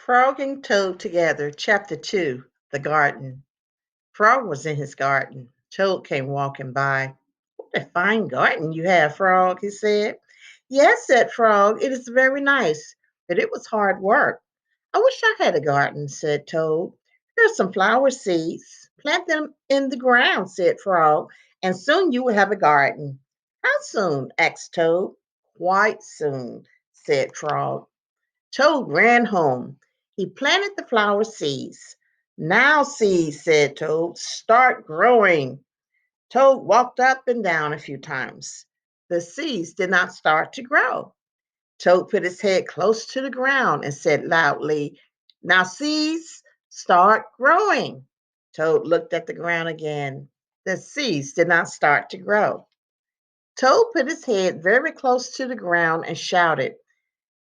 Frog and Toad Together, Chapter 2, The Garden. Frog was in his garden. Toad came walking by. What a fine garden you have, Frog, he said. Yes, said Frog, it is very nice, but it was hard work. I wish I had a garden, said Toad. Here's some flower seeds. Plant them in the ground, said Frog, and soon you will have a garden. How soon? asked Toad. Quite soon, said Frog. Toad ran home. He planted the flower seeds. Now, seeds, said Toad, start growing. Toad walked up and down a few times. The seeds did not start to grow. Toad put his head close to the ground and said loudly, now, seeds, start growing. Toad looked at the ground again. The seeds did not start to grow. Toad put his head very close to the ground and shouted,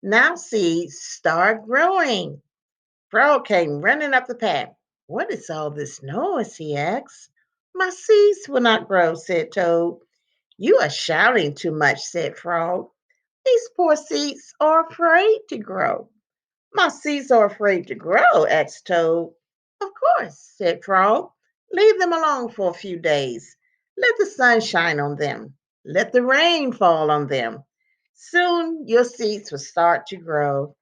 now, seeds, start growing. Frog came running up the path. What is all this noise? He asked. My seeds will not grow, said Toad. You are shouting too much, said Frog. These poor seeds are afraid to grow. My seeds are afraid to grow, asked Toad. Of course, said Frog. Leave them alone for a few days. Let the sun shine on them. Let the rain fall on them. Soon your seeds will start to grow.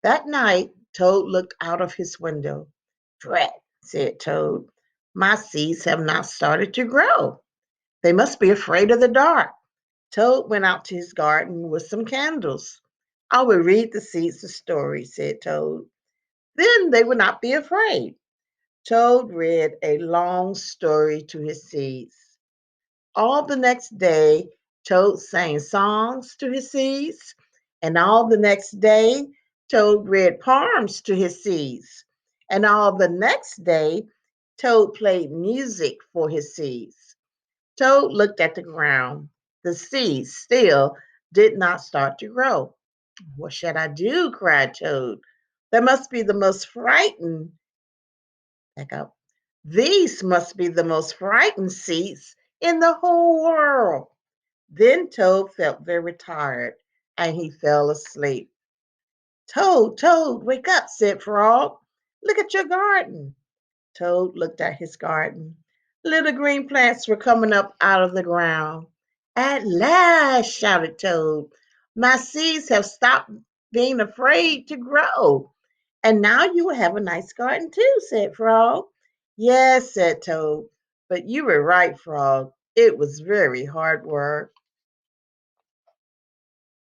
That night, Toad looked out of his window. Drat, said Toad. My seeds have not started to grow. They must be afraid of the dark. Toad went out to his garden with some candles. I will read the seeds a story, said Toad. Then they would not be afraid. Toad read a long story to his seeds. All the next day, Toad sang songs to his seeds, and all the next day, Toad read poems to his seeds, and all the next day, Toad played music for his seeds. Toad looked at the ground. The seeds still did not start to grow. What should I do? Cried Toad. That must be the most frightened. Back up. These must be the most frightened seeds in the whole world. Then Toad felt very tired and he fell asleep. Toad, Toad, wake up, said Frog. Look at your garden. Toad looked at his garden. Little green plants were coming up out of the ground. At last, shouted Toad, my seeds have stopped being afraid to grow. And now you will have a nice garden too, said Frog. Yes, said Toad, but you were right, Frog. It was very hard work.